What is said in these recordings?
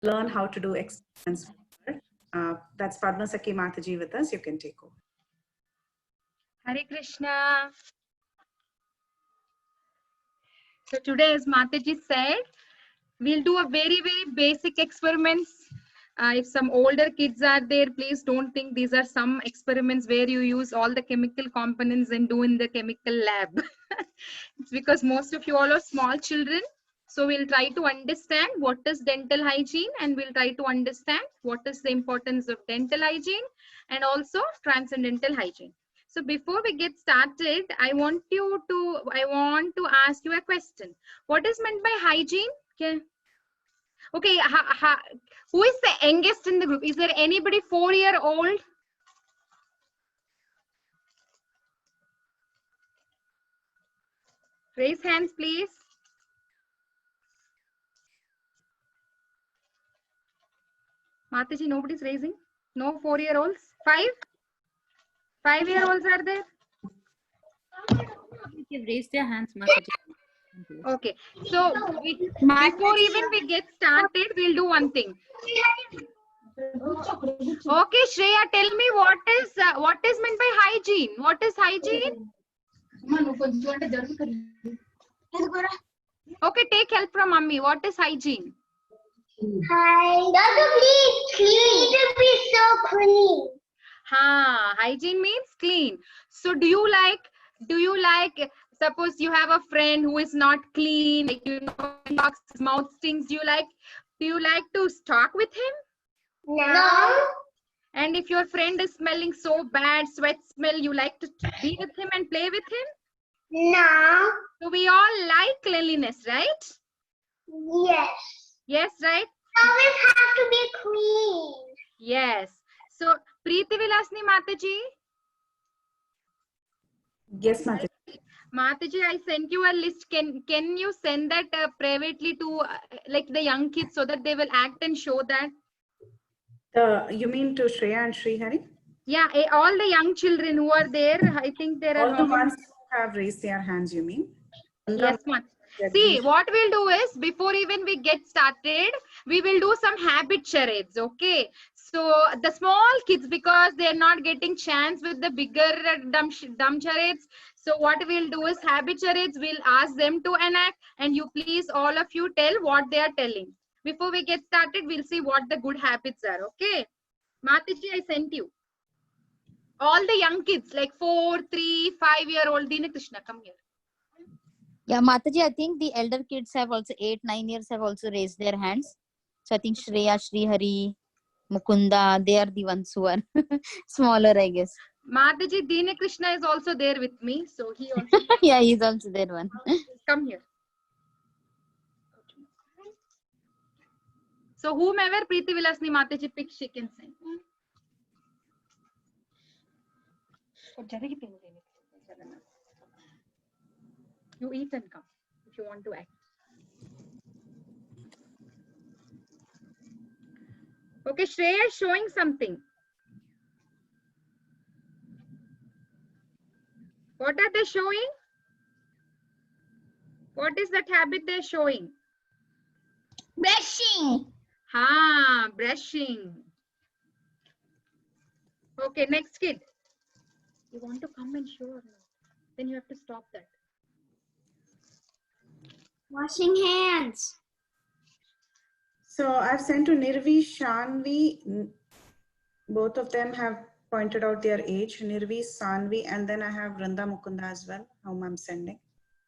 learn how to do experiments. That's Padma Sakhi Mataji with us. You can take over. Hare Krishna. So today, as Mataji said, we'll do a very basic experiments. If some older kids are there, please don't think these are some experiments where you use all the chemical components and do in the chemical lab. It's because most of you all are small children. So we'll try to understand what is dental hygiene, and we'll try to understand what is the importance of dental hygiene and also transcendental hygiene. So before we get started, I want to ask you a question. What is meant by hygiene? Okay, who is the youngest in the group? Is there anybody 4-year-old? Raise hands, please. Mataji, nobody's raising? No 4-year-olds? 5-year-olds are there? They've raised their hands, Mataji. Okay, so before even we get started, we'll do one thing. Okay, Shreya, tell me what is meant by hygiene? What is hygiene? Okay, take help from mommy. What is hygiene? Clean to be so clean. Hygiene means clean. So do you like, suppose you have a friend who is not clean, like his mouth stinks, do you like to talk with him? No. And if your friend is smelling so bad, sweat smell, you like to be with him and play with him? No. So we all like cleanliness, right? Yes. Yes, right? Always have to be clean. Yes. So Preeti Vilasni Mataji. Yes, Mataji. Mataji, I sent you a list. Can you send that privately to like the young kids so that they will act and show that? You mean to Shreya and Srihari? Yeah, all the young children who are there. I think there are all the ones who have raised their hands. You mean? Yes, ma'am. See, what we'll do is, before even we get started, we will do some habit charades, okay? So the small kids, because they're not getting chance with the bigger dumb charades. So what we'll do is habit charades, we'll ask them to enact, and you please, all of you, tell what they are telling. Before we get started, we'll see what the good habits are, okay? Mataji, I sent you. All the young kids, like 4, 3, 5-year-old, Dina Krishna, come here. Yeah, Mataji, I think the elder kids have also 8, 9 years have also raised their hands. So I think Shreya, Srihari, Mukunda, they are the ones who are smaller, I guess. Mataji, Dina Krishna is also there with me. So he also. Yeah, he's also there one. Come here. So whomever Preeti Vilasni Mataji picks, she can sing. You eat and come if you want to act. Okay, Shreya is showing something. What are they showing? What is that habit they're showing? Brushing. Brushing. Okay, next kid. You want to come and show or not? Then you have to stop that. Washing hands. So I've sent to Nirvi, Shanvi. Both of them have pointed out their age. Nirvi, Sanvi, and then I have Randa Mukunda as well, whom I'm sending.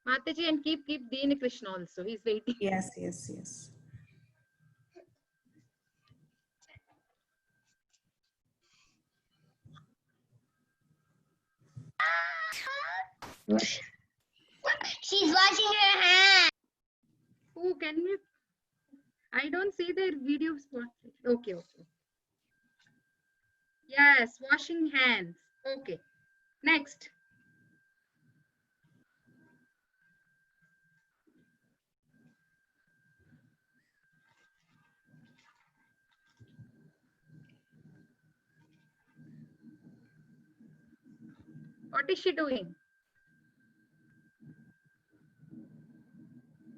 Mataji, and keep Dina Krishna also. He's waiting. Yes, yes, yes. She's washing her hands. Oh, can you? I don't see their videos. Okay, okay. Yes, washing hands. Okay. Next. What is she doing?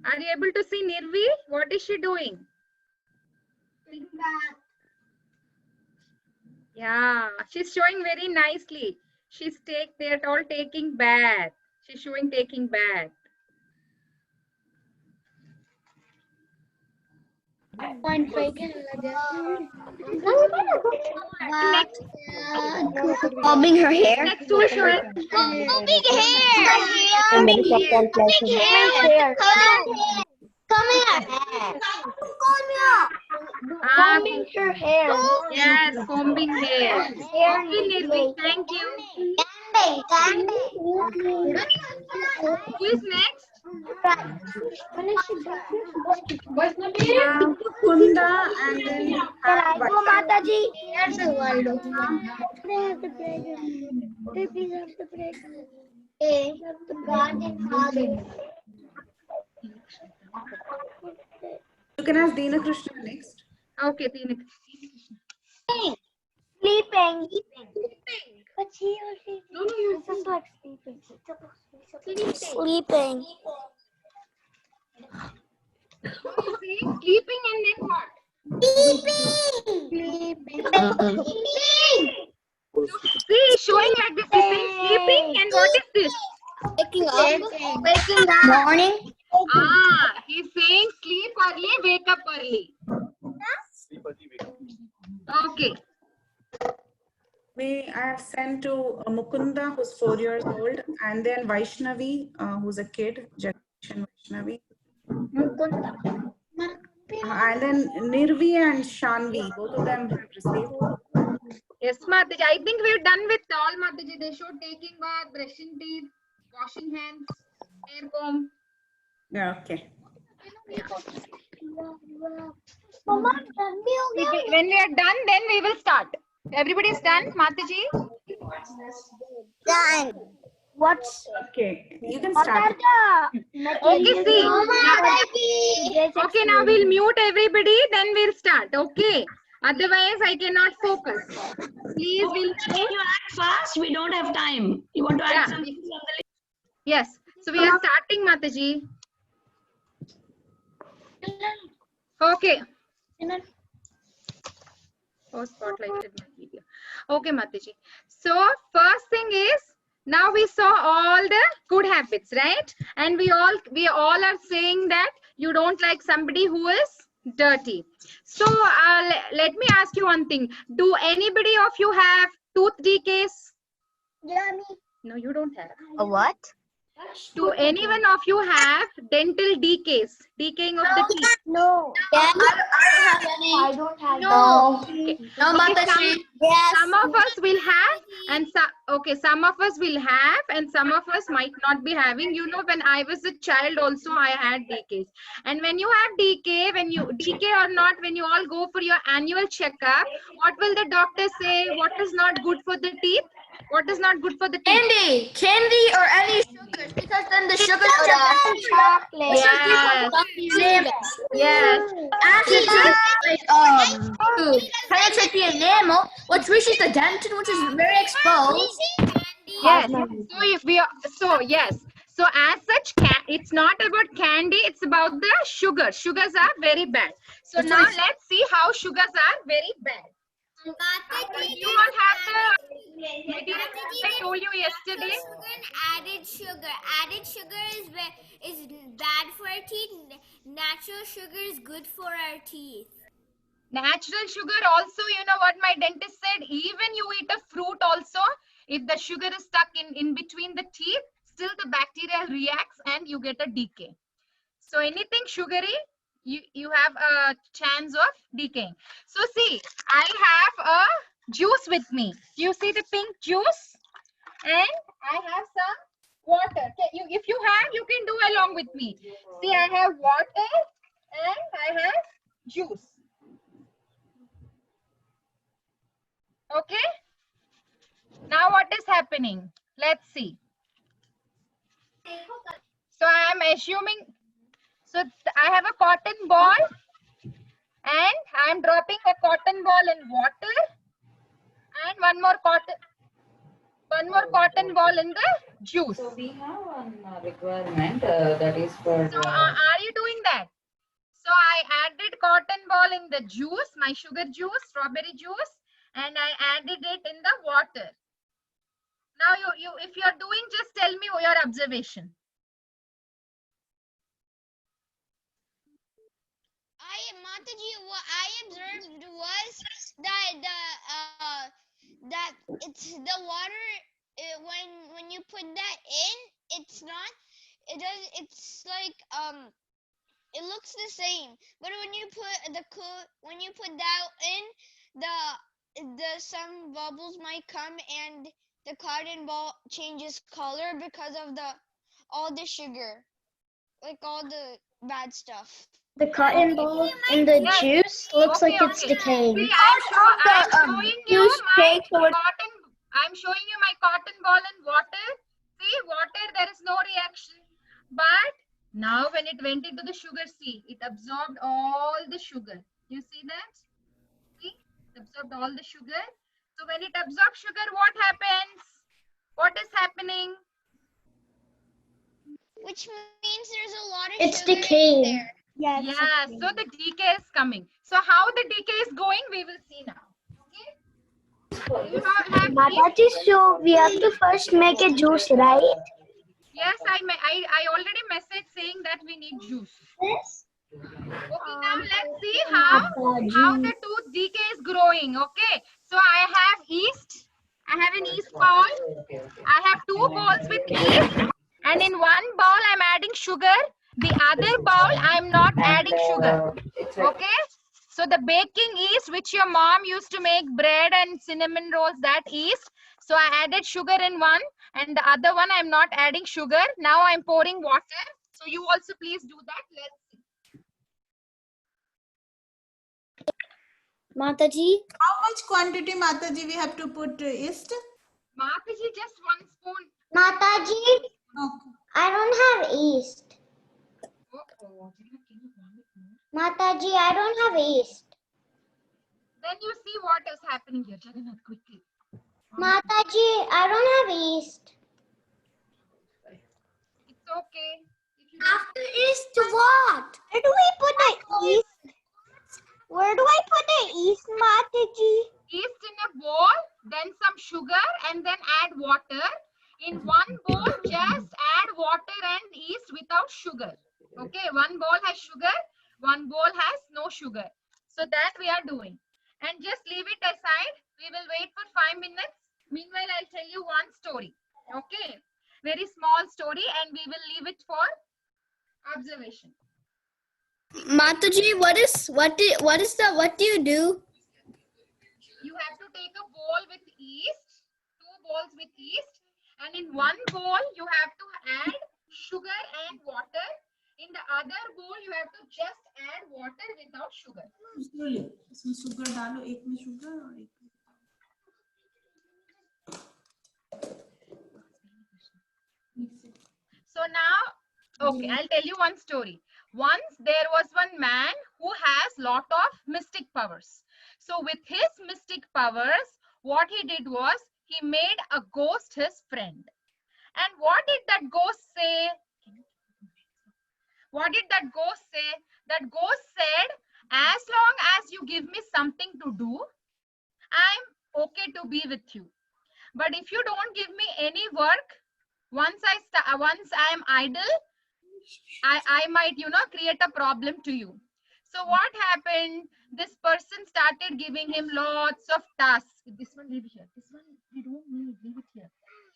Are you able to see Nirvi? What is she doing? Yeah, she's showing very nicely. They're all taking bath. She's showing taking bath. Combing her hair. Next who is showing? Combing hair. Combing hair. Combing hair. Ah, Combing her hair. yes, combing hair. Okay, Nirvi, thank you. Who is next? Mukunda and then have Mataji. you can ask Deena Krishna next. Okay, Tina. Sleeping. But he or she. No, it's just like sleeping. Sleeping. Sleeping and then what? Sleeping. See, showing like this. He's saying sleeping and what is this? Waking up. Waking up. Morning. Ah, he's saying sleep early, wake up early. Okay. I have sent to Mukunda, who's 4 years old, and then Vaishnavi, who's a kid, Jagadesh Vaishnavi. And then Nirvi and Shanvi, both of them have received. Yes, Mataji. I think we're done with all, Mataji. They showed taking bath, brushing teeth, washing hands, hair comb. Yeah, okay. When we are done, then we will start. Everybody's done, Mataji? Done. What's Okay, you can start. Okay, see. Okay, now we'll mute everybody, then we'll start. Okay. Otherwise, I cannot focus. Please, we'll Can you act fast? We don't have time. You want to add Yeah. something from the list? Yes. So we are starting, Mataji. Okay. Oh, spotlighted my video. Okay, Mataji. So first thing is, now we saw all the good habits, right? And we all are saying that you don't like somebody who is dirty. So let me ask you one thing. Do anybody of you have tooth decays? No, you don't have. A what? Do any one of you have dental decays? Decaying of the teeth? No. I don't have No. Okay. No, Mataji. Yes. Some of us will have, and some of us will have, and some of us might not be having. You know, when I was a child, also I had decays. And when you have decay, decay or not, when you all go for your annual checkup, what will the doctor say? What is not good for the teeth? What is not good for the teeth? Candy or any sugars, because then the sugars are chocolate. Yes. Yes. Penetrate the enamel, which reaches the dentin, which is very exposed. Yes. So if we are, yes. So as such, it's not about candy. It's about the sugar. Sugars are very bad. So now let's see how sugars are very bad. You all have the material I told you yesterday. Added sugar is bad for our teeth. Natural sugar is good for our teeth. Natural sugar also, you know what my dentist said, even you eat a fruit also, if the sugar is stuck in between the teeth, still the bacteria reacts and you get a decay. So anything sugary, you have a chance of decaying. So see, I have a juice with me. You see the pink juice? And I have some water. Okay, if you have, you can do along with me. See, I have water and I have juice. Okay. Now what is happening? Let's see. So I am assuming, so I have a cotton ball and I am dropping a cotton ball in water and one more cotton ball in the juice. So we have one requirement that is for. So are you doing that? So I added cotton ball in the juice, my sugar juice, strawberry juice, and I added it in the water. Now if you're doing, just tell me your observation. Mataji, what I observed was that it's the water when you put that in, it's not it's like it looks the same, but when you put that in, some bubbles might come and the cotton ball changes color because of all the sugar, like all the bad stuff. The cotton ball in the Yes. juice looks Okay, like it's okay. decaying. See, I'm showing you juice my shake or- cotton. I'm showing you my cotton ball in water. See, water, there is no reaction. But now when it went into the sugar, see, it absorbed all the sugar. You see that? See, it absorbed all the sugar. So when it absorbs sugar, what happens? What is happening? Which means there's a lot of It's sugar in decaying. there. Yeah, so the decay is coming. So how the decay is going, we will see now. Okay? You have Mataji, so we have to first make a juice, right? Yes, I already messaged saying that we need juice. Yes. Okay, now let's see how the tooth decay is growing. Okay, so I have yeast. I have an yeast bowl. I have 2 bowls with yeast, and in one bowl I'm adding sugar. The other bowl I'm not adding sugar. Okay, so the baking yeast which your mom used to make bread and cinnamon rolls, that yeast. So I added sugar in one, and the other one I'm not adding sugar. Now I'm pouring water. So you also please do that. Let's see. Mataji, How much quantity, Mataji, we have to put yeast? Mataji, just 1 spoon. Mataji, Okay. I don't have yeast. Oh, can you vomit more? Mataji, I don't have yeast. Then you see what is happening here. Jagannath, quickly. Mataji, I don't have yeast. It's okay. If you After yeast, what? Where do we put the yeast? Where do I put the yeast, Mataji? yeast in a bowl, then some sugar, and then add water. In one bowl, just add water and yeast without sugar. Okay, one bowl has sugar, one bowl has no sugar. So that we are doing. And just leave it aside. We will wait for 5 minutes. Meanwhile, I'll tell you one story. Okay, very small story, and we will leave it for observation. Mataji, what do you do? You have to take a bowl with yeast, 2 bowls with yeast, and in one bowl you have to add sugar and water. In the other bowl you have to just add water without sugar. Slowly. इसमें sugar डालो, एक में sugar और एक में. So now, okay, I'll tell you one story. Once there was one man who has lot of mystic powers. So with his mystic powers, what he did was he made a ghost his friend. And what did that ghost say? What did that ghost say? That ghost said, as long as you give me something to do, I'm okay to be with you. But if you don't give me any work, once I am idle, I might, create a problem to you. So what happened? This person started giving him lots of tasks. This one leave here. This one we don't need. Leave it here.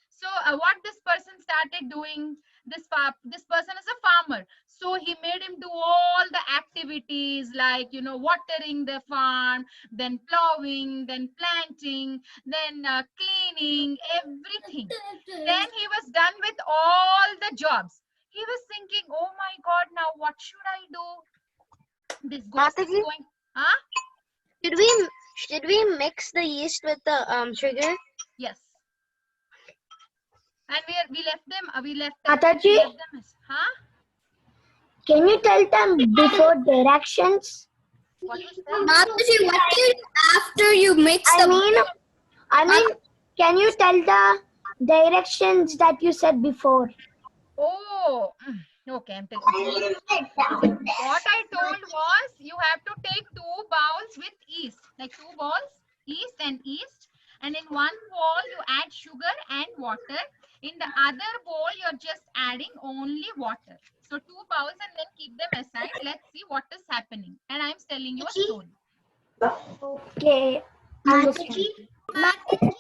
So what this person started doing? This person is a farmer. So he made him do all the activities like watering the farm, then plowing, then planting, then cleaning, everything. Then he was done with all the jobs. He was thinking, oh my God, now what should I do? This ghost is Mataji? going, huh? Should we mix the yeast with the sugar? Yes. And we left them. Mataji? Huh? Can you tell them before directions? What is that? Mataji, what do you do after you mix I mean, can you tell the directions that you said before? Oh, Okay, I'm telling. What I told was you have to take 2 bowls with yeast, like 2 balls, yeast and yeast. And in one bowl you add sugar and water. In the other bowl you're just adding only water. So 2 bowls and then keep them aside. Let's see what is happening. And I'm telling you a story. Okay. Mataji, watercolor.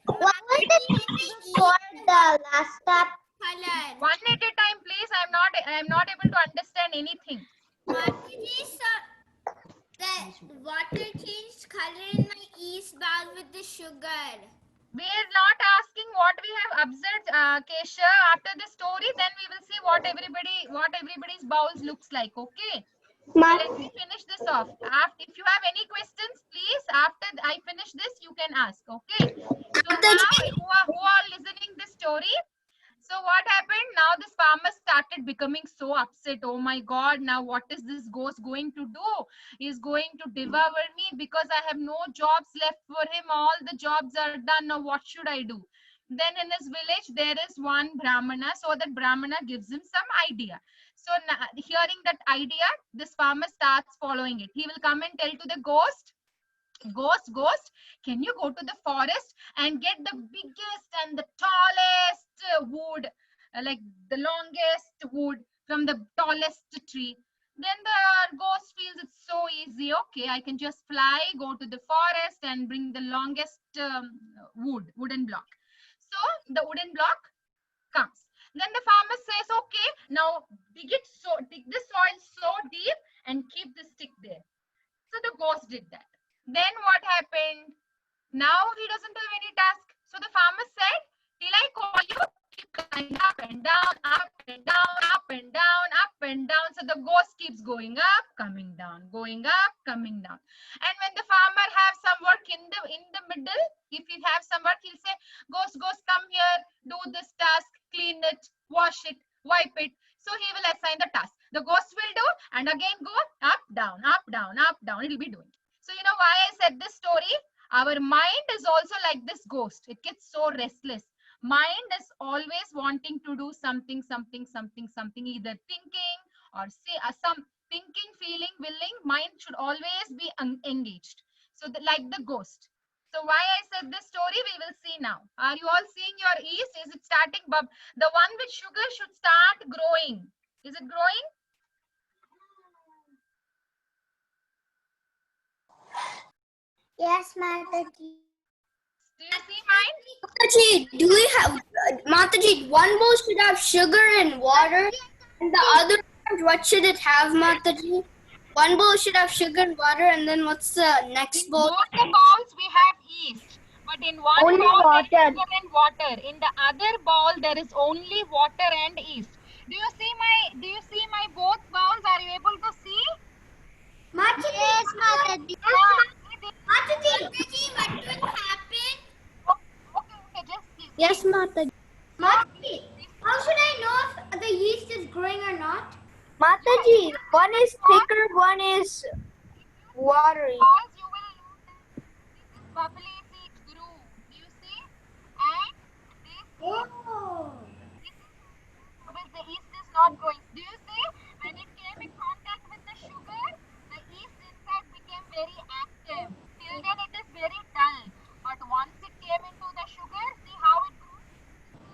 What was the name for the last step? Color. One at a time, please. I'm not able to understand anything. Mataji, so the water changed color in my yeast bowl with the sugar. We're not asking what we have observed, Kesha. After the story, then we will see what everybody's bowls looks like. Okay. Let me finish this off. If you have any questions, please, after I finish this, you can ask. Okay. So now, who are listening this story? So what happened? Now this farmer started becoming so upset. Oh my God, now what is this ghost going to do? He's going to devour me because I have no jobs left for him. All the jobs are done. Now what should I do? Then in his village, there is one Brahmana. So that Brahmana gives him some idea. So hearing that idea, this farmer starts following it. He will come and tell to the ghost, ghost, can you go to the forest and get the biggest and the tallest wood, like the longest wood from the tallest tree? Then the ghost feels it's so easy. Okay, I can just fly, go to the forest and bring the longest wooden block. So the wooden block comes. Then the farmer says, okay, now dig the soil so deep and keep the stick there. So the ghost did that. Then what happened? Now he doesn't have any task. So the farmer said, till I call you, keep going up and down, up and down, up and down, up and down. So the ghost keeps going up, coming down, going up, coming down. And when the farmer have some work in the middle, if he have some work, he'll say, ghost, come here, do this task, clean it, wash it, wipe it. So he will assign the task. The ghost will do and again go up, down, up, down, up, down. It will be doing. So you know why I said this story? Our mind is also like this ghost. It gets so restless. Mind is always wanting to do something, either thinking or say some thinking, feeling, willing. Mind should always be engaged. So like the ghost. So why I said this story, we will see now. Are you all seeing your yeast? Is it starting? The one with sugar should start growing. Is it growing? Yes, Mataji. Do you see mine? Mataji, do we have Mataji? One bowl should have sugar and water, and the other one, what should it have, Mataji? One bowl should have sugar and water, and then what's the next bowl? Both the bowls we have yeast, but in one Only bowl there is water. sugar and water. In the other bowl there is only water and yeast. Do you see my both bowls? Are you able to see? Mataji. Yes, Mataji. Mataji, what will happen? Okay, just see. Yes, Mataji. Mataji, how should I know if the yeast is growing or not? Mataji, one is thicker, one is watery. Because you will notice this is bubbly, see, it grew. Do you see? And this Oh. with the yeast is not growing. Do you see? When it came in contact with the sugar, the yeast inside became very active. Till then it is very dull. But once it came into the sugar, see how it grew?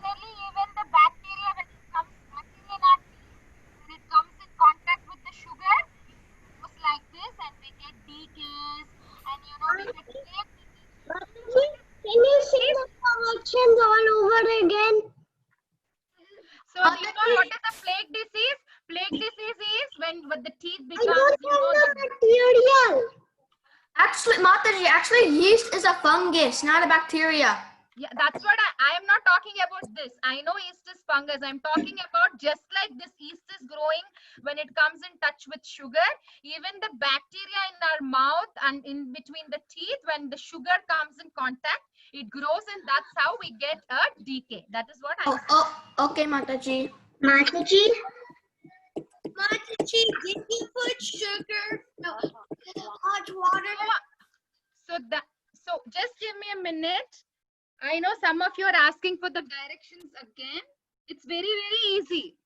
Similarly, even the bacteria, when it comes bacteria in our teeth, when it comes in contact with the sugar, it goes like this and we get decays and we get plaque disease. Mataji, can you say the corrections all over again? So do you know what is a plague disease? Plague disease is when the teeth I becomes, don't have the material. Actually, Mataji, yeast is a fungus, not a bacteria. yeah, that's what I am not talking about this. I know yeast is fungus. I'm talking about just like this yeast is growing when it comes in touch with sugar. Even the bacteria in our mouth and in between the teeth, when the sugar comes in contact, it grows and that's how we get a decay. That is what I said. Okay, Mataji. Mataji, did you put sugar? No, hot water. So just give me a minute. I know some of you are asking for the directions again. It's very, very easy.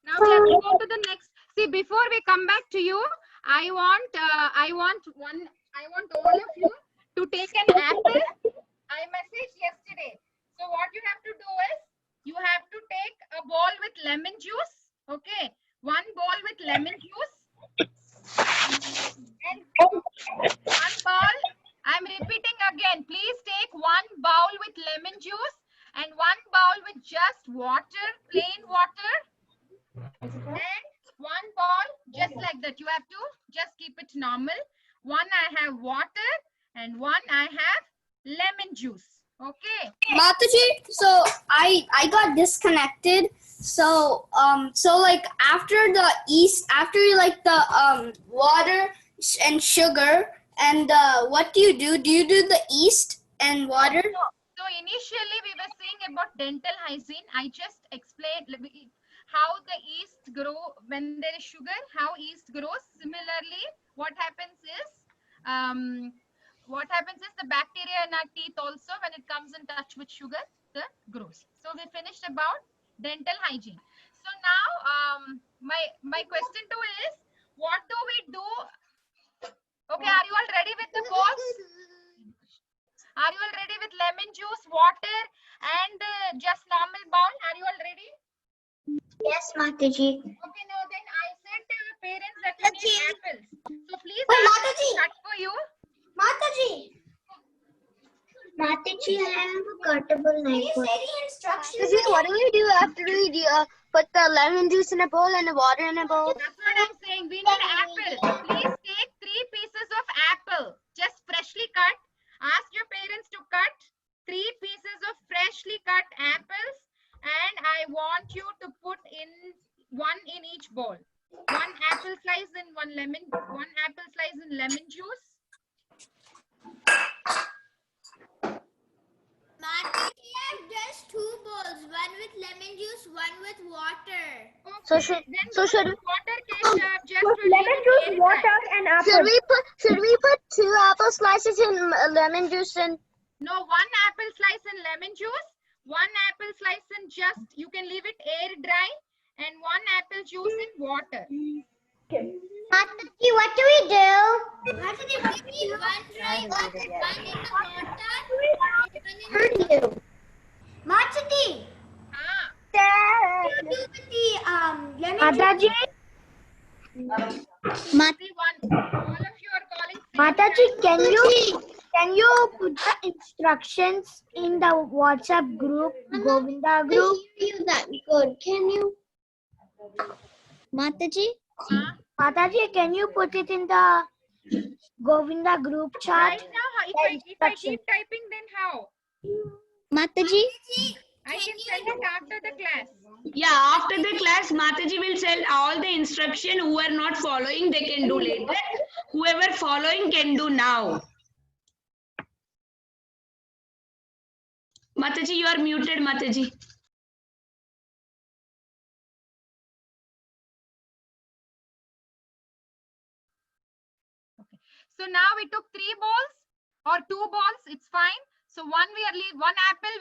Now we have to go to the next. See, before we come back to you, I want all of you to take an apple. I messaged yesterday. So what you have to do is you have to take a bowl with lemon juice. Okay, one bowl with lemon juice and one bowl. I'm repeating again. Please take one bowl with lemon juice and one bowl with just water, plain water. And one ball just like that. You have to just keep it normal. One I have water and one I have lemon juice. Okay. Mataji, so I got disconnected. So like after you like the water and sugar and what do? Do you do the yeast and water? So initially we were saying about dental hygiene. I just explained how the yeast grow when there is sugar, how yeast grows. Similarly, what happens is the bacteria in our teeth also, when it comes in touch with sugar, the grows. So we finished about dental hygiene. So now my question to is, what do we do? Okay, are you all ready with the course? Are you all ready with lemon juice, water, and just normal bowl? Are you all ready? Yes, Mataji. Okay, now then I said to your parents that you need apples. So please Oh, ask me Mataji. to cut for you. Mataji, I have a cuttable knife. Can you say the instructions? What do we do after we put the lemon juice in a bowl and the water in a bowl? That's what I'm saying. We need apple. Please take 3 pieces of apple, just freshly cut. Ask your parents to cut 3 pieces of freshly cut apples, and I want you to put in one in each bowl. One apple slice in one apple slice in lemon juice. Mataji, I have just 2 bowls. One with lemon juice, one with water. So Okay. should Then so should water just to leave it air dry. and should we put 2 apple slices in lemon juice and No, 1 apple slice in lemon juice, 1 apple slice in just, you can leave it air dry, and 1 apple juice in water. Mataji, what do we do? Mataji, we need one dry, one in the water. Mataji, Ah, what do you do with the lemon Mataji? see one. All of you are calling. Mataji, can you put the instructions in the WhatsApp group, Govinda group? you that good? Can you? Mataji? Ah, Mataji, can you put it in the Govinda group right chat? now, if I keep typing, then how? Mataji? I can send it after the class. Yeah, after the class, Mataji will send all the instruction. Who are not following, they can do later. Whoever following can do now. Mataji, you are muted, Mataji. So now we took 3 bowls or 2 bowls. It's fine. So one apple,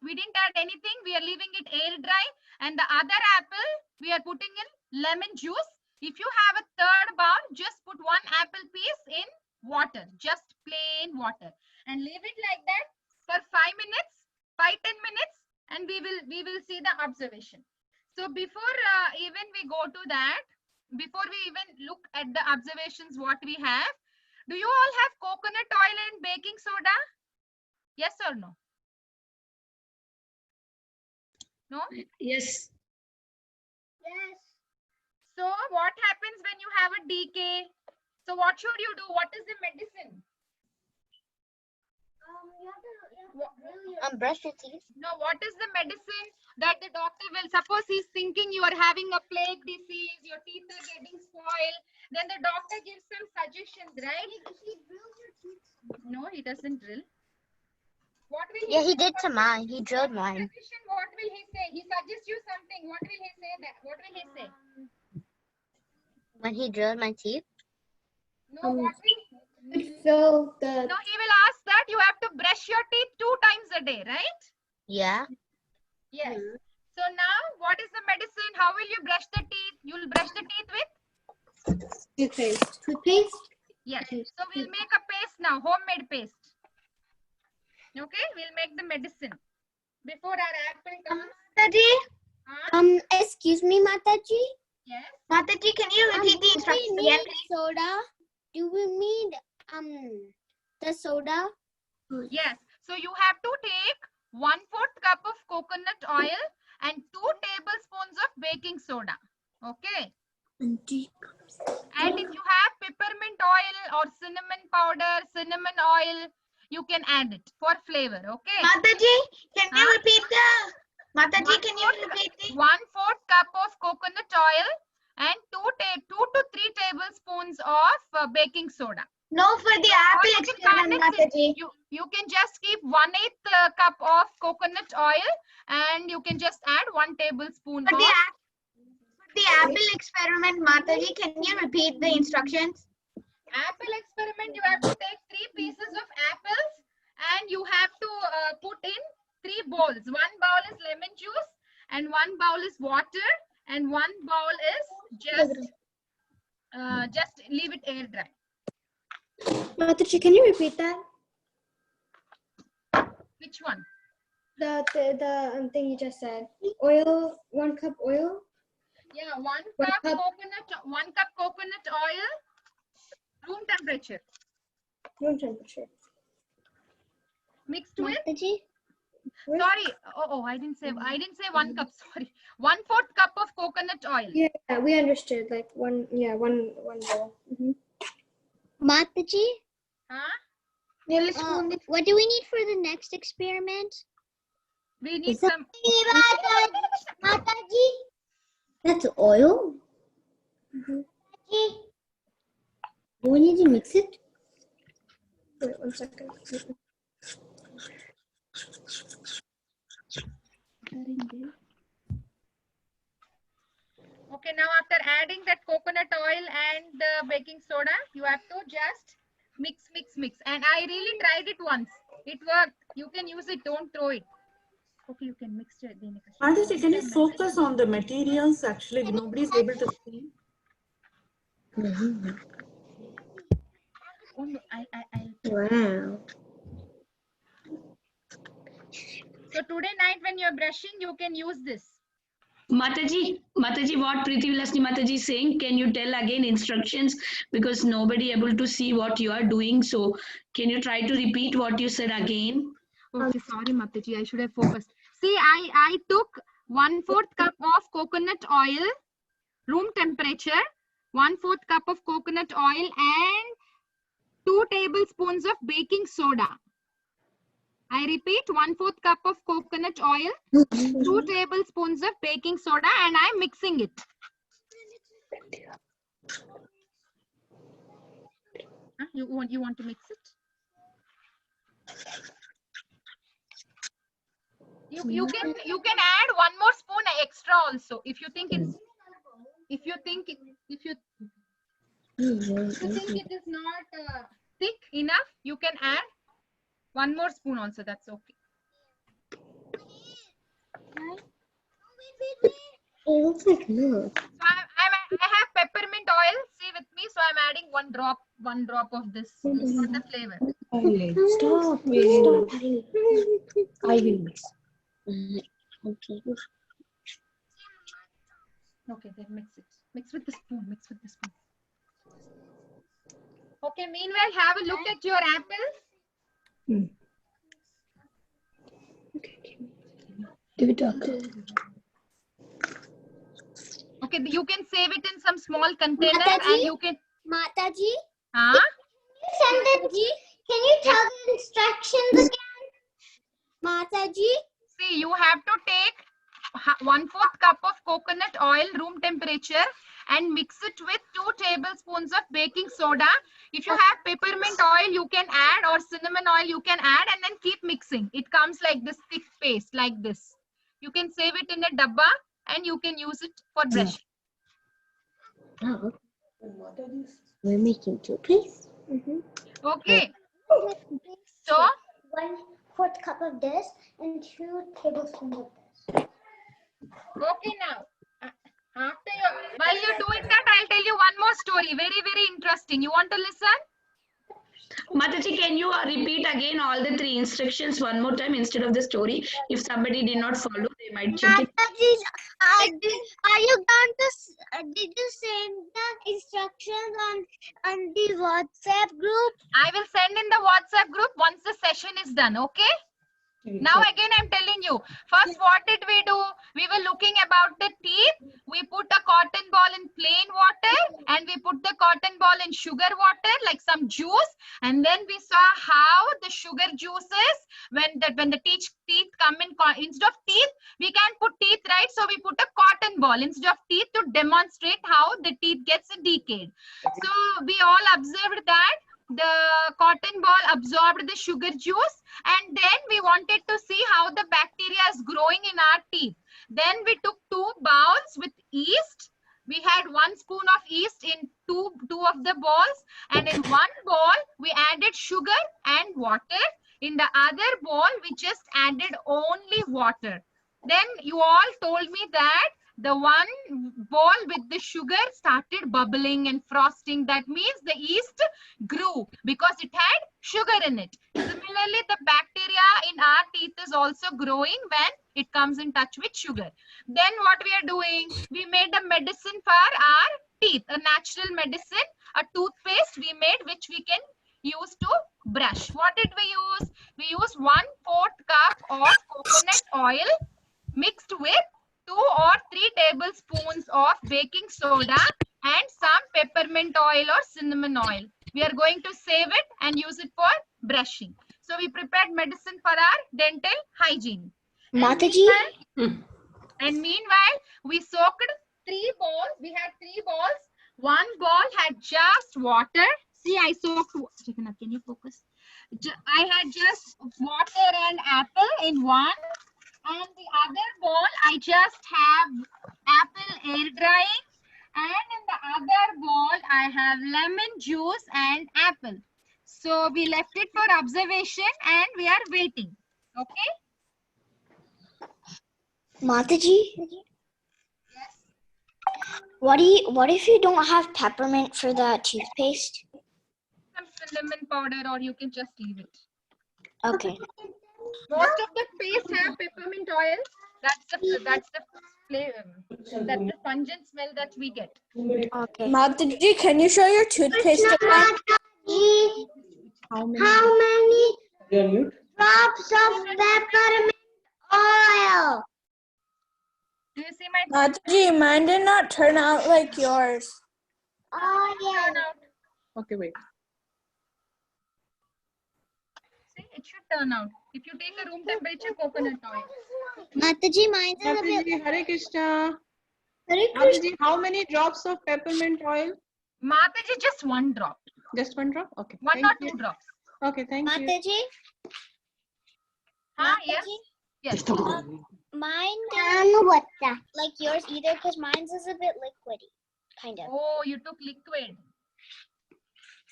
we didn't add anything. We are leaving it air dry. And the other apple, we are putting in lemon juice. If you have a third bowl, just put 1 apple piece in water, just plain water, and leave it like that for 5 minutes, 5-10 minutes, and we will see the observation. So before even we go to that, before we even look at the observations what we have, do you all have coconut oil and baking soda? Yes or no? No? Yes. Yes. So what happens when you have a decay? So what should you do? What is the medicine? Brush your teeth. No, what is the medicine that the doctor will, suppose he's thinking you are having a plague disease, your teeth are getting spoiled, then the doctor gives some suggestions, right? No, he doesn't drill. What will he Yeah, he say? did to mine. He drilled mine. Suggestion, what will he say? He suggests you something. What will he say that? What will he say? When he drilled my teeth. No, what will So the No, he will ask that you have to brush your teeth 2 times a day, right? Yeah. Yes. So now, what is the medicine? How will you brush the teeth? You'll brush the teeth with? Toothpaste. Toothpaste? Yes. So we'll make a paste now, homemade paste. Okay, we'll make the medicine. Before our apple comes. Mataji, Huh? excuse me, Mataji. Yes. Mataji, can you repeat the Do we instructions need again, please? soda? Do we need the soda? Yes. So you have to take 1/4 cup of coconut oil and 2 tablespoons of baking soda. Okay. And if you have peppermint oil or cinnamon powder, cinnamon oil, you can add it for flavor. Okay. Mataji, can you Huh? repeat the? Mataji, can you repeat the? 1/4 cup of coconut oil and 2 to 3 tablespoons of baking soda. No, for the Or apple you can experiment, mix it. Mataji. You can just keep 1/8 cup of coconut oil and you can just add 1 tablespoon For of the apple experiment, Mataji, can you repeat the instructions? apple experiment. You have to take 3 pieces of apples and you have to put in 3 bowls. 1 bowl is lemon juice and 1 bowl is water and 1 bowl is just leave it air dry. Mataji, can you repeat that? Which one? The thing you just said. Oil, 1 cup oil. Yeah, 1 One cup cup. coconut, 1 cup coconut oil, room temperature, Room temperature. mixed with. Mataji? Sorry, I didn't say 1 cup. Sorry, 1/4 cup of coconut oil. Yeah, we understood. Like one bowl. Mataji, Huh? what do we need for the next experiment? We need some. Mataji, That's oil. Mataji. Do we need to mix it? Wait 1 second. Okay, now after adding that coconut oil and the baking soda, you have to just mix. And I really tried it once. It worked. You can use it. Don't throw it. Okay, you can mix it. Mataji, can you focus on the materials? Actually, nobody's able to see. Oh, no, Wow. So today night when you're brushing, you can use this. Mataji, what Preeti Vilasni Mataji is saying, can you tell again instructions, because nobody able to see what you are doing. So can you try to repeat what you said again? Okay, sorry, Mataji, I should have focused. See, I took 1/4 cup of coconut oil, room temperature, 1/4 cup of coconut oil and 2 tablespoons of baking soda. I repeat, 1/4 cup of coconut oil, 2 tablespoons of baking soda, and I'm mixing it. Huh? You want to mix it? You can add 1 more spoon extra also if you think it is not thick enough. You can add 1 more spoon also. That's okay. It looks like milk. So I have peppermint oil. See with me. So I'm adding 1 drop of this for the flavor. Stop. I will mix. Okay. Okay, then mix it. Mix with the spoon. Okay, meanwhile, have a look at your apples. Give it up. Okay, you can save it in some small container Mataji? and you can. Mataji, Huh? can you tell the instructions again? Mataji, See, you have to take 1/4 cup of coconut oil, room temperature, and mix it with 2 tablespoons of baking soda. If you have peppermint oil, you can add, or cinnamon oil, you can add, and then keep mixing. It comes like this thick paste, like this. You can save it in a dabba, and you can use it for brushing. Oh. We're making toothpaste. Okay. So, 1/4 cup of this and 2 tablespoons of this. Okay, now. While you're doing that, I'll tell you one more story. Very, very interesting. You want to listen? Mataji, can you repeat again all the 3 instructions one more time instead of the story? If somebody did not follow, they might check it. Mataji, are you going to? Did you send the instructions on the WhatsApp group? I will send in the WhatsApp group once the session is done. Okay? Now again I'm telling you, first what did we do? We were looking about the teeth. We put a cotton ball in plain water and we put the cotton ball in sugar water like some juice, and then we saw how the sugar juices, when the teeth come in, instead of teeth we can put teeth, right? So we put a cotton ball instead of teeth to demonstrate how the teeth gets decayed. So we all observed that the cotton ball absorbed the sugar juice, and then we wanted to see how the bacteria is growing in our teeth. Then we took 2 bowls with yeast. We had 1 spoon of yeast in two of the balls, and in 1 bowl we added sugar and water. In the other bowl we just added only water. Then you all told me that the 1 bowl with the sugar started bubbling and frosting. That means the yeast grew because it had sugar in it. Similarly, the bacteria in our teeth is also growing when it comes in touch with sugar. Then what we are doing? We made a medicine for our teeth, a natural medicine, a toothpaste we made which we can use to brush. What did we use? We used 1/4 cup of coconut oil mixed with 2 or 3 tablespoons of baking soda and some peppermint oil or cinnamon oil. We are going to save it and use it for brushing. So we prepared medicine for our dental hygiene. Mataji? And meanwhile, we soaked 3 bowls. We had 3 bowls. 1 bowl had just water. See, I soaked. Jagannath, can you focus? I had just water and apple in one. And the other bowl, I just have apple air drying. And in the other bowl, I have lemon juice and apple. So we left it for observation and we are waiting. Okay? Mataji? Yes. What if you don't have peppermint for the toothpaste? Some cinnamon powder, or you can just leave it. Okay. Most of the paste have peppermint oil. That's the flavor. That's the pungent smell that we get. Okay. Mataji, can you show your toothpaste again? How many? How many drops of peppermint oil? Do you see my Mataji, mine did not turn out like yours. Oh, yeah. turn out? Okay, wait. See, it should turn out. If you take a room temperature coconut oil. Mataji, mine is a bit. Mataji, Hare Krishna. Hare Krishna. Mataji, how many drops of peppermint oil? Mataji, just 1 drop. Just 1 drop? Okay. 1 thank or you. 2 drops. Okay, thank you. Mataji? Huh? Yes. Mataji? Yes. Mine doesn't like yours either because mine's is a bit liquidy, kind of. Oh, you took liquid.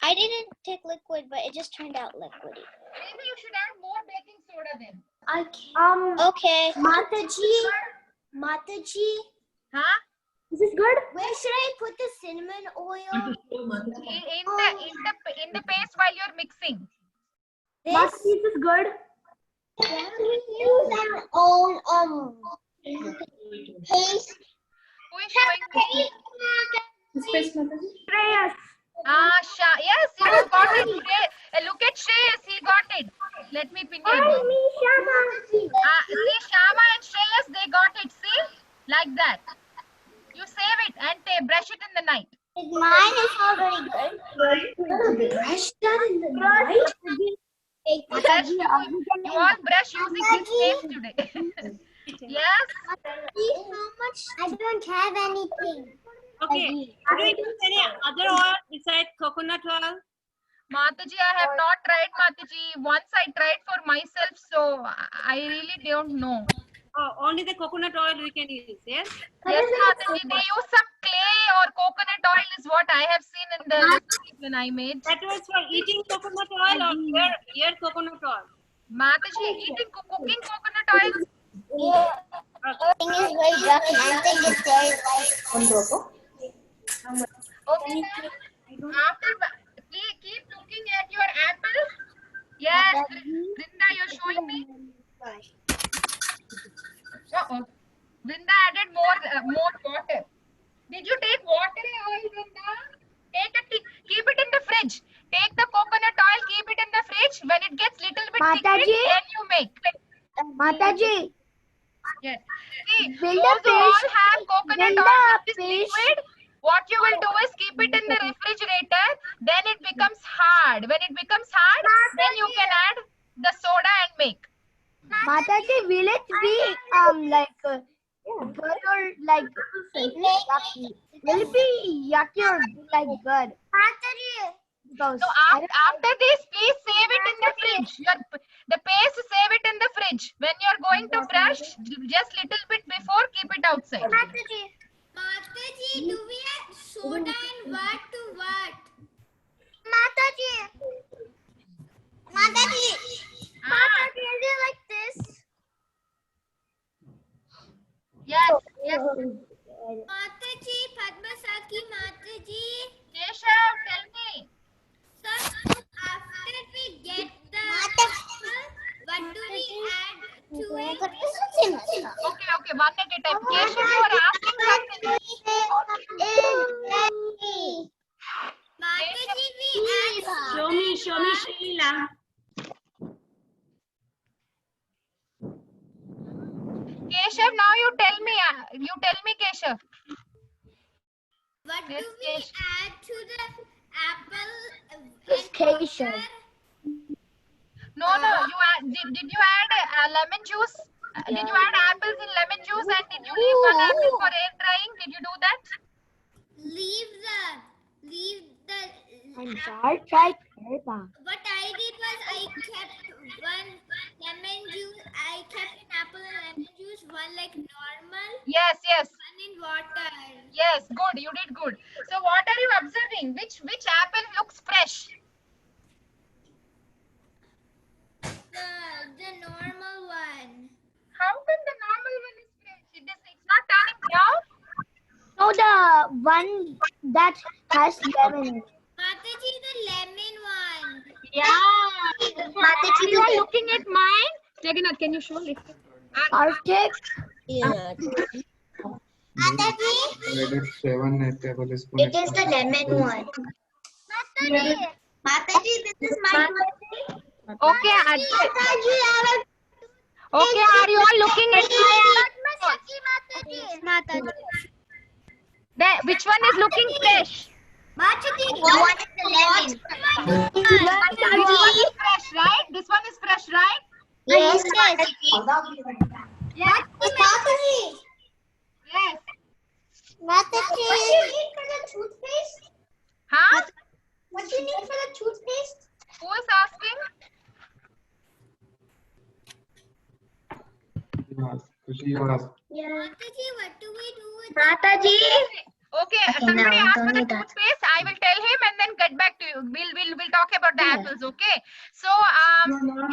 I didn't take liquid, but it just turned out liquidy. Maybe you should add more baking soda then. Okay. Mataji, Huh? is this good? Where should I put the cinnamon oil? In the paste while you're mixing. This is good. Can we use our own paste? Who is showing me? Yes, you have got it. Look at Shreyas, he got it. Let me pin it. See, Shama and Shreyas, they got it. See, like that. You save it and brush it in the night. Mine is already good. Brush that in the night? You all brush using this paste today. Yes. How much? I don't have anything. Okay. Do you use any other oil besides coconut oil? Mataji, I have not tried Mataji. Once I tried for myself, so I really don't know. Oh, only the coconut oil we can use, yes? Yes, Mataji, they use some clay or coconut oil is what I have seen in the recipe when I made. That was for eating coconut oil or your coconut oil? Mataji, eating cooking coconut oil? Everything is very dark. Nothing is very light. Okay, ma'am. After keep looking at your apple. Yes, Brinda, you're showing me. Brinda added more water. Did you take water oil, Brinda? Keep it in the fridge. Take the coconut oil, keep it in the fridge. When it gets little bit thick, Mataji? then you make. Mataji, Yes. See, will those the who all paste, have coconut will oil the which is paste, liquid, what you will do is keep it in the refrigerator. Then it becomes hard. When it becomes hard, then you can add the soda and make. Mataji, will it be like good or like yucky? Will it be yucky or like good? Because So after this, please save it in the fridge. The paste, save it in the fridge. When you're going to brush, just little bit before, keep it outside. Mataji, do we add soda and what to what? Mataji, Mataji, Mataji, is it like this? Yes, yes. Mataji, Padmasaki, Mataji. Keshav, tell me. Sir, after we get the apple, what do we add to it? Okay, one at a time. Keshav, you are asking something. Mataji, we add Show me, Sheila. Keshav, now you tell me. Keshav. what do Yes, we add to the apple? It's Keshav. No. You add. Did you add lemon juice? Did you add apples in lemon juice and did you leave one apple for air drying? Did you do that? Leave the I'm sorry, try Kerba. what I did was I kept one lemon juice, I kept an apple and lemon juice, one like normal, Yes. one in water. Yes, good. You did good. So what are you observing? Which apple looks fresh? The normal one. How come the normal one is fresh? It's not turning brown? No, the one that has lemon in it. Mataji, the lemon one. Yeah. Are you all looking at mine? Jagannath, can you show it? Arctic? Mataji, It is the lemon one. Mataji, this is my Okay. Okay, are you all looking at Mataji. which one is looking fresh? Mataji, what is the lemon? This one is fresh, right? This one is fresh, right? Yes. Yes. Mataji. Yes. What do you need for the toothpaste? Huh? What do you need for the toothpaste? Who is asking? Mataji, what do we do with Mataji? Okay, somebody asked for the toothpaste. I will tell him and then get back to you. We'll talk about the apples, okay? So,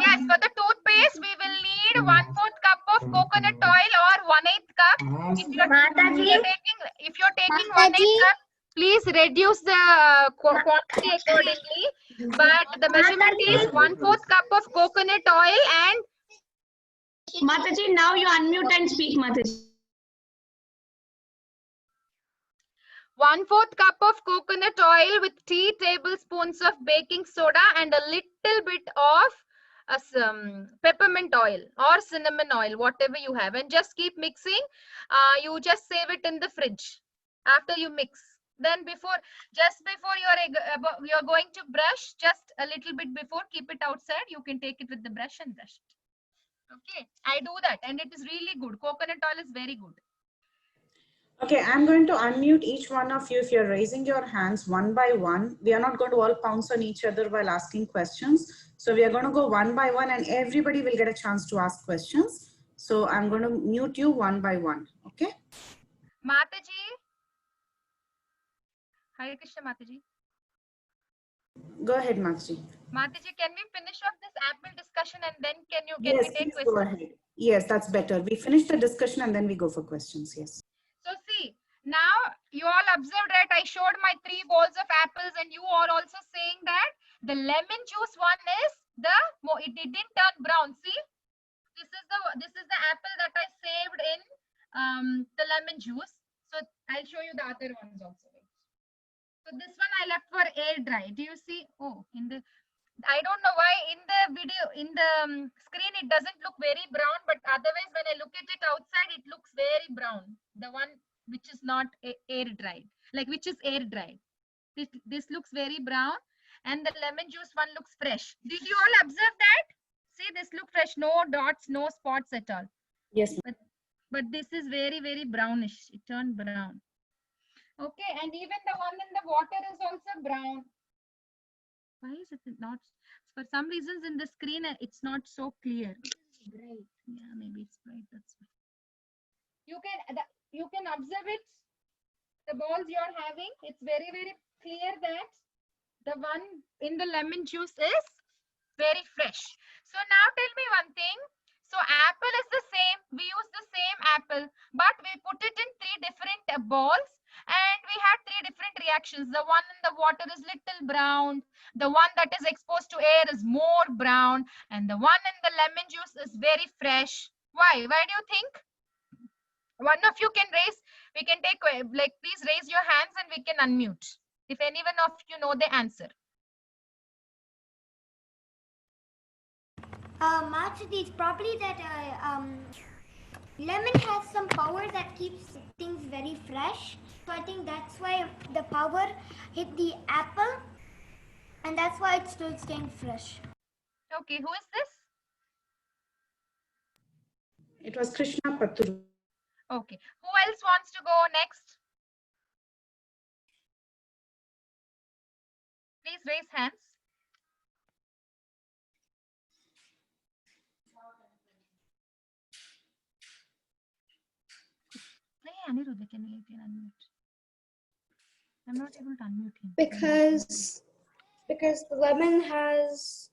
yes, for the toothpaste, we will need 1/4 cup of coconut oil or 1/8 cup. If you're taking 1/8 cup, please reduce the quantity accordingly. But the measurement is 1/4 cup of coconut oil and Mataji, now you unmute and speak, Mataji. 1/4 cup of coconut oil with 3 tablespoons of baking soda and a little bit of some peppermint oil or cinnamon oil, whatever you have, and just keep mixing. You just save it in the fridge after you mix. Then just before you're going to brush, just a little bit before, keep it outside. You can take it with the brush and brush it. Okay, I do that and it is really good. Coconut oil is very good. Okay, I'm going to unmute each one of you if you're raising your hands one by one. We are not going to all pounce on each other while asking questions. So we are going to go one by one and everybody will get a chance to ask questions. So I'm going to mute you one by one. Okay? Mataji. Hare Krishna, Mataji. Go ahead, Mataji. Mataji, can we finish off this apple discussion and then can we Yes, take please questions? go ahead. Yes, that's better. We finish the discussion and then we go for questions. Yes. So see, now you all observed, right? I showed my 3 balls of apples and you are also saying that the lemon juice one is it didn't turn brown. See, this is the apple that I saved in the lemon juice. So I'll show you the other ones also. So this one I left for air dry. Do you see? Oh, I don't know why in the video, in the screen, it doesn't look very brown, but otherwise when I look at it outside, it looks very brown. The one which is not air dried, like which is air dried. This looks very brown and the lemon juice one looks fresh. Did you all observe that? See, this look fresh, no dots, no spots at all. Yes. But this is very, very brownish. It turned brown. Okay, and even the one in the water is also brown. Why is it not? For some reasons in the screen, it's not so clear. Bright. Yeah, maybe it's bright. That's why. You can observe it. The balls you're having, it's very, very clear that the one in the lemon juice is very fresh. So now tell me one thing. So apple is the same. We use the same apple, but we put it in 3 different balls. And we had 3 different reactions. The one in the water is little brown. The one that is exposed to air is more brown. And the one in the lemon juice is very fresh. Why? Why do you think? One of you can raise, we can take, like, please raise your hands and we can unmute. If anyone of you know the answer. Mataji, it's probably that lemon has some power that keeps things very fresh. So I think that's why the power hit the apple and that's why it's still staying fresh. Okay, who is this? It was Krishna Paturu. Okay, who else wants to go next? Please raise hands. Hey, Anirudh, can you unmute? I'm not able to unmute him. Because the lemon has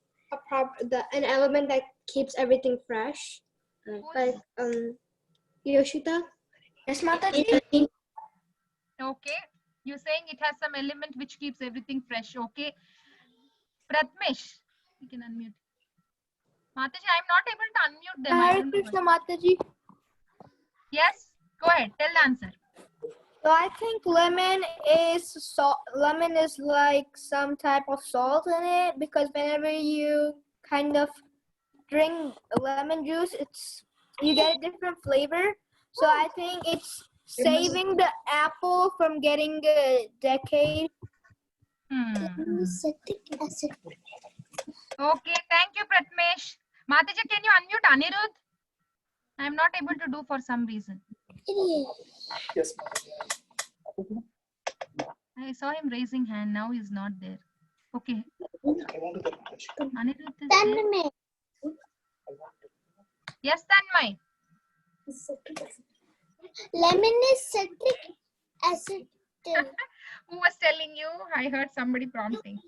an element that keeps everything fresh. Like Yoshita. Yes, Mataji. Okay, you're saying it has some element which keeps everything fresh. Okay, Pratmesh, you can unmute. Mataji, I'm not able to unmute them. I Hare don't know Krishna why. Mataji. Yes, go ahead. Tell the answer. So I think lemon is salt. Lemon is like some type of salt in it because whenever you kind of drink lemon juice, you get a different flavor. So I think it's saving the apple from getting decayed. Citric acid. Okay, thank you, Pratmesh. Mataji, can you unmute Anirudh? I'm not able to do for some reason. Yes. I saw him raising hand. Now he's not there. Okay. Anirudh is there. Yes, Tanmay. Lemon is citric acid. Who was telling you? I heard somebody prompting.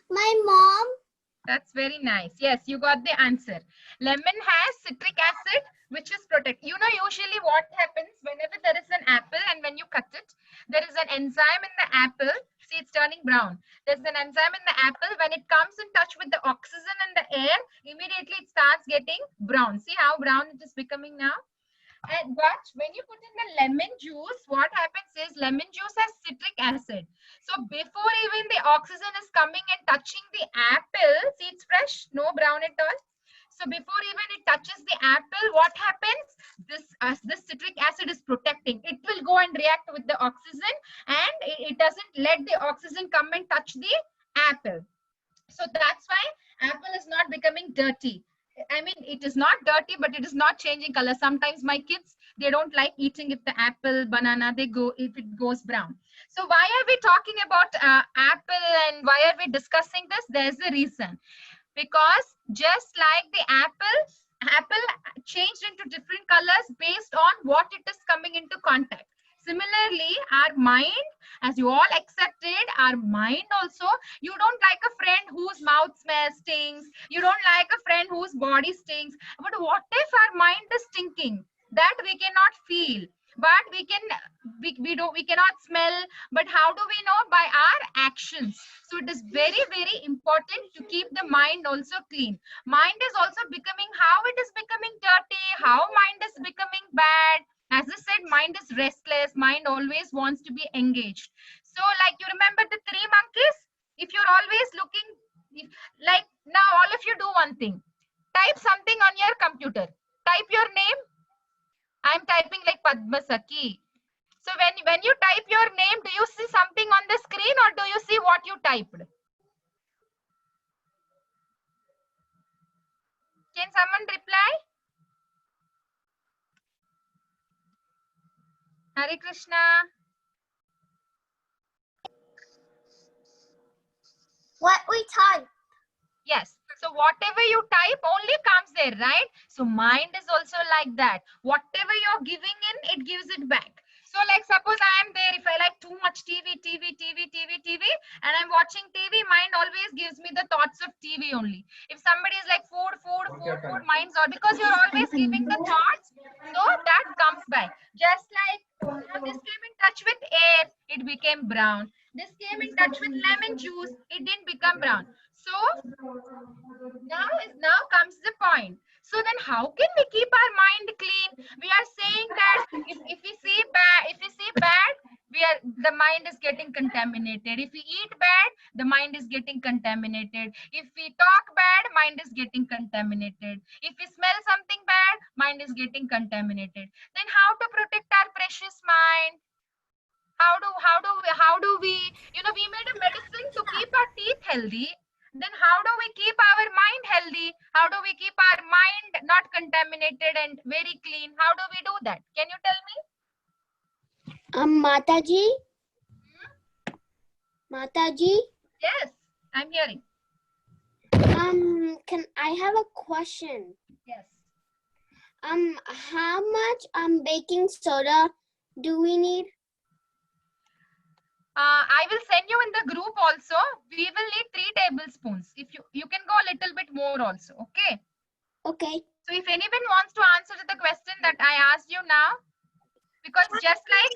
My mom. That's very nice. Yes, you got the answer. Lemon has citric acid, which is protect. You know, usually what happens whenever there is an apple and when you cut it, there is an enzyme in the apple. See, it's turning brown. There's an enzyme in the apple. When it comes in touch with the oxygen in the air, immediately it starts getting brown. See how brown it is becoming now? But when you put in the lemon juice, what happens is lemon juice has citric acid. So before even the oxygen is coming and touching the apple, see it's fresh, no brown at all. So before even it touches the apple, what happens? This citric acid is protecting. It will go and react with the oxygen and it doesn't let the oxygen come and touch the apple. So that's why apple is not becoming dirty. I mean, it is not dirty, but it is not changing color. Sometimes my kids, they don't like eating if the apple, banana, if it goes brown. So why are we talking about apple and why are we discussing this? There's a reason. Because just like the apple changed into different colors based on what it is coming into contact. Similarly, our mind, as you all accepted, our mind also, you don't like a friend whose mouth stinks, you don't like a friend whose body stinks, but what if our mind is stinking? That we cannot feel, but we cannot smell, but how do we know? By our actions. So it is very, very important to keep the mind also clean. Mind is also becoming, how it is becoming dirty, how mind is becoming bad. As I said, mind is restless, mind always wants to be engaged. So like you remember the three monkeys? If you're always looking, like now all of you do one thing. Type something on your computer. Type your name. I'm typing like Padma Saki. So when you type your name, do you see something on the screen or do you see what you typed? Can someone reply? Hare Krishna. What we type. Yes. So whatever you type only comes there, right? So mind is also like that. Whatever you're giving in, it gives it back. So like suppose I am there, if I like too much TV, and I'm watching TV, mind always gives me the thoughts of TV only. If somebody is like food, mind's all, because you're always giving the thoughts, so that comes back. Just like this came in touch with air, it became brown. This came in touch with lemon juice, it didn't become brown. So now comes the point. So then how can we keep our mind clean? We are saying that if we see bad, the mind is getting contaminated. If we eat bad, the mind is getting contaminated. If we talk bad, mind is getting contaminated. If we smell something bad, mind is getting contaminated. Then how to protect our precious mind? How do we, we made a medicine to keep our teeth healthy. Then how do we keep our mind healthy? How do we keep our mind not contaminated and very clean? How do we do that? Can you tell me? Mataji? Mataji? Yes, I'm hearing. Can I have a question? Yes. How much baking soda do we need? I will send you in the group also. We will need 3 tablespoons. If you can go a little bit more also. Okay. Okay. So if anyone wants to answer to the question that I asked you now, because just like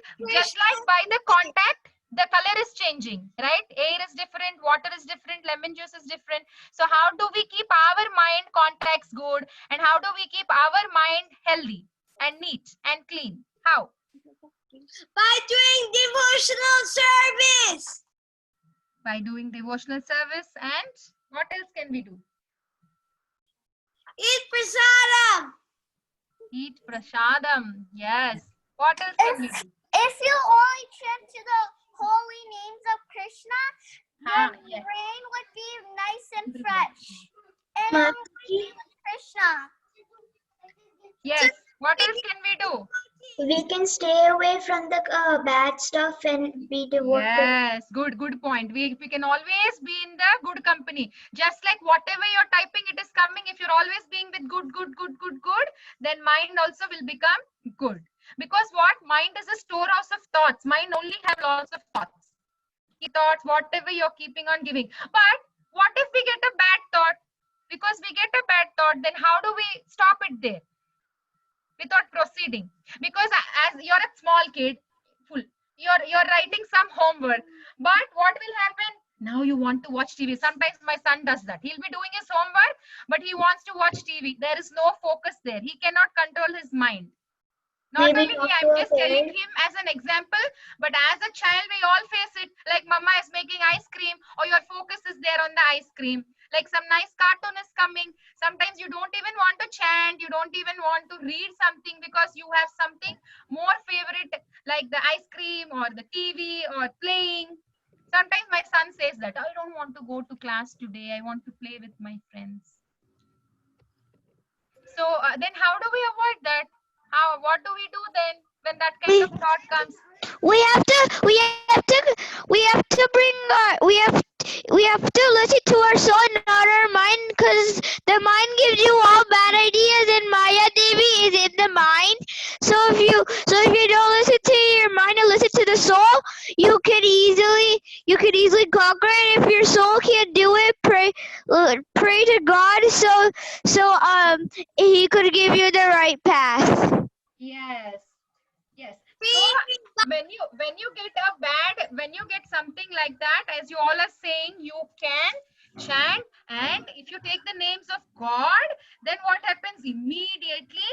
by the contact, the color is changing, right? Air is different, water is different, lemon juice is different. So how do we keep our mind contacts good, and how do we keep our mind healthy and neat and clean? How? By doing devotional service. By doing devotional service, and what else can we do? Eat prasadam. Eat prasadam. Yes. What else can we do? If you only chant to the holy names of Krishna, your Yes. brain would be nice and fresh. And it would be with Krishna. Yes. What else can we do? We can stay away from the bad stuff and be devoted. Yes, good point. We can always be in the good company. Just like whatever you're typing, it is coming. If you're always being with good, then mind also will become good. Because what? Mind is a storehouse of thoughts. Mind only have lots of thoughts. Thoughts, whatever you're keeping on giving. But what if we get a bad thought? Because we get a bad thought, then how do we stop it there? Without proceeding, because as you're a small kid, you're writing some homework, but what will happen? Now you want to watch TV. Sometimes my son does that. He'll be doing his homework, but he wants to watch TV. There is no focus there. He cannot control his mind. Not only me, I'm just telling him as an example, but as a child, we all face it. Like mama is making ice cream, or your focus is there on the ice cream. Like some nice cartoon is coming. Sometimes you don't even want to chant. You don't even want to read something because you have something more favorite, like the ice cream or the TV or playing. Sometimes my son says that, I don't want to go to class today. I want to play with my friends. So then how do we avoid that? What do we do then when that kind of thought comes? We have to listen to our soul, not our mind, because the mind gives you all bad ideas, and Maya Devi is in the mind. So if you don't listen to your mind, a it to the soul, you could easily conquer it. If your soul can't do it, pray to God so he could give you the right path. Yes. Yes. So when you get something like that, as you all are saying, you can chant, and if you take the names of God, then what happens immediately?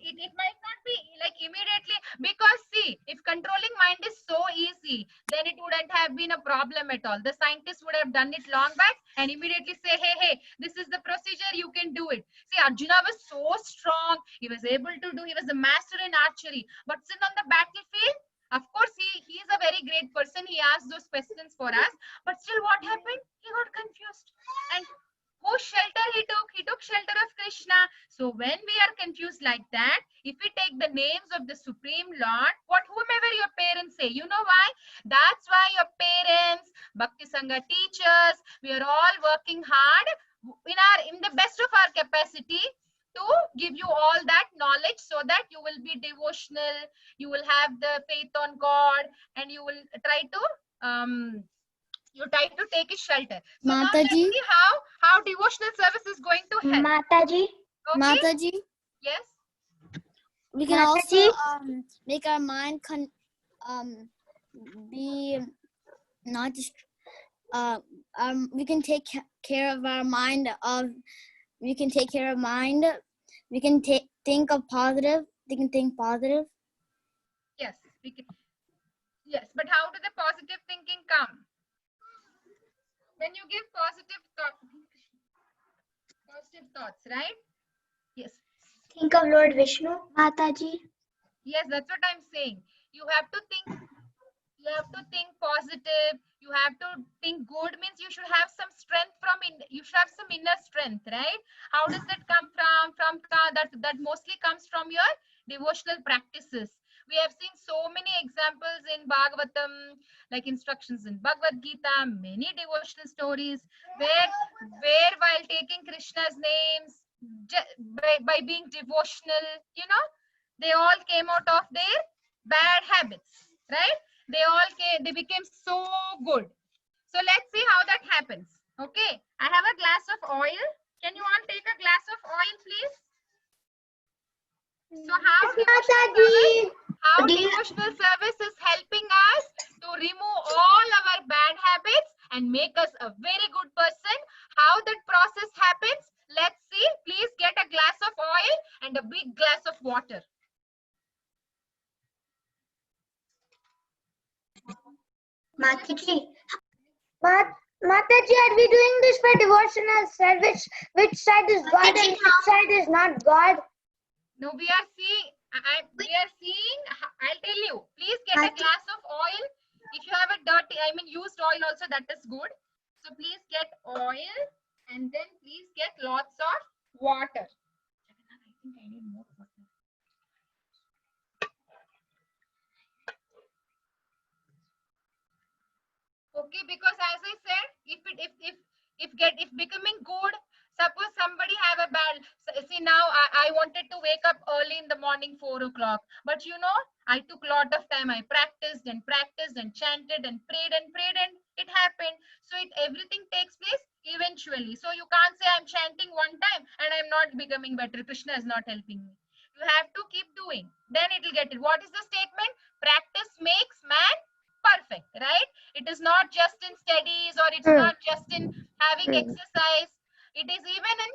It might not be like immediately, because see, if controlling mind is so easy, then it wouldn't have been a problem at all. The scientists would have done it long back and immediately say, hey, this is the procedure, you can do it. See, Arjuna was so strong, he was able to do, he was a master in archery, but still on the battlefield, of course, he is a very great person, he asked those questions for us, but still what happened? He got confused. And whose shelter he took? He took shelter of Krishna. So when we are confused like that, if we take the names of the Supreme Lord, whomever your parents say, you know why? That's why your parents, Bhakti Sangha teachers, we are all working hard in the best of our capacity to give you all that knowledge so that you will be devotional, you will have the faith on God, and you will try to take his shelter. So now let's Mataji. see how devotional service is going to help. Mataji. Okay? Mataji, Yes. we can Mataji. also make our mind be not just we can take care of our mind we can take care of mind. We can think of positive. They can think positive. Yes. We can. Yes, but how do the positive thinking come? When you give positive thoughts, right? Yes. Think of Lord Vishnu, Mataji. Yes, that's what I'm saying. You have to think positive. You have to think good, means you should have some strength you should have some inner strength, right? How does that come from that mostly comes from your devotional practices. We have seen so many examples in Bhagavatam, like instructions in Bhagavad Gita, many devotional stories where while taking Krishna's names, by being devotional, they all came out of their bad habits, right? They became so good. So let's see how that happens. Okay, I have a glass of oil. Can you all take a glass of oil, please? So how devotional service is helping us to remove all our bad habits and make us a very good person. How that process happens, let's see. Please get a glass of oil and a big glass of water. Mataji. Mataji, are we doing this for devotional service? Which side is God and which side is not God? No, we are seeing, I'll tell you. Please get a glass of oil. If you have a used oil also, that is good. So please get oil and then please get lots of water. I think I need more water. Okay, because as I said, if becoming good, suppose somebody have a bad, see now I wanted to wake up early in the morning, 4 o'clock, but I took a lot of time. I practiced and chanted and prayed and it happened. So everything takes place eventually. So you can't say I'm chanting one time and I'm not becoming better. Krishna is not helping me. You have to keep doing. Then it will get it. What is the statement? Practice makes man perfect, right? It is not just in studies or it's not just in having exercise. It is even in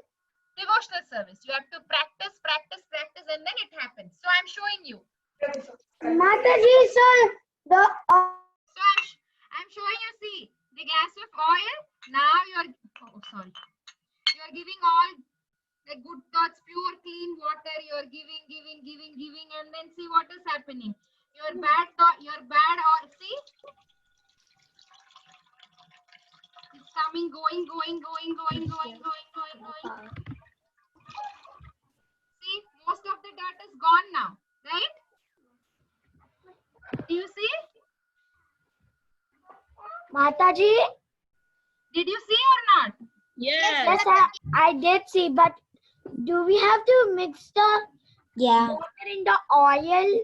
devotional service. You have to practice, and then it happens. So I'm showing you. Mataji, sir. So I'm showing you, see, the glass of oil. Now you're giving all the good thoughts, pure, clean water. You're giving, and then see what is happening. Your bad thought, see, it's coming, going. See, most of the dirt is gone now, right? Do you see? Mataji? Did you see or not? Yes, I did see, but do we have to mix the water in the oil?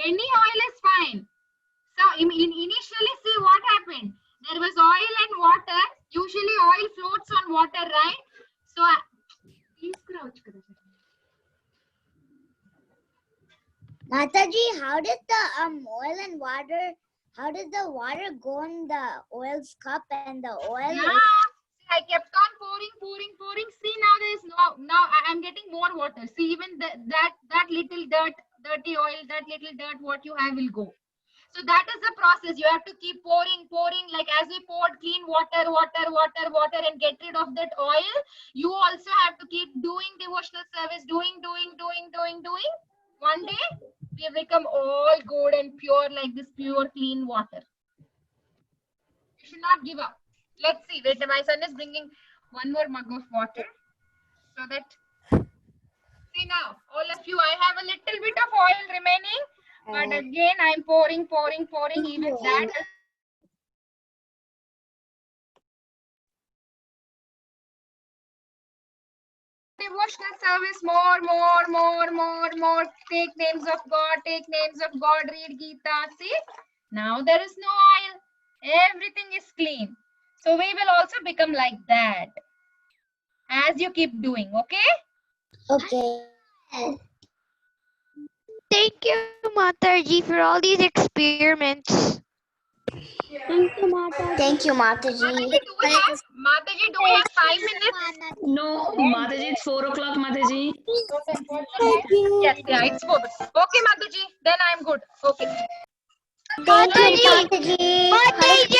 Any oil is fine. So initially, see what happened. There was oil and water. Usually oil floats on water, right? So please crouch. Mataji, how did the oil and water, how did the water go in the oil's cup and the oil? Yeah. I kept on pouring. See, now there is now I'm getting more water. See, even that little dirty oil, that little dirt what you have will go. So that is the process. You have to keep pouring. Like as we poured clean water and get rid of that oil, you also have to keep doing devotional service, doing. One day, we become all good and pure like this pure clean water. You should not give up. Let's see. Wait, my son is bringing one more mug of water. So that, see now, all of you, I have a little bit of oil remaining. But again, I'm pouring. Even that. Devotional service, more. Take names of God, read Gita. See, now there is no oil. Everything is clean. So we will also become like that as you keep doing, okay? Okay. Thank you, Mataji, for all these experiments. Thank you, Mataji. Mataji, do we have 5 minutes? No, Mataji, it's 4 o'clock, Mataji. Yes, yeah, it's 4. Okay, Mataji, then I'm good. Okay. Thank you, Mataji. Mataji,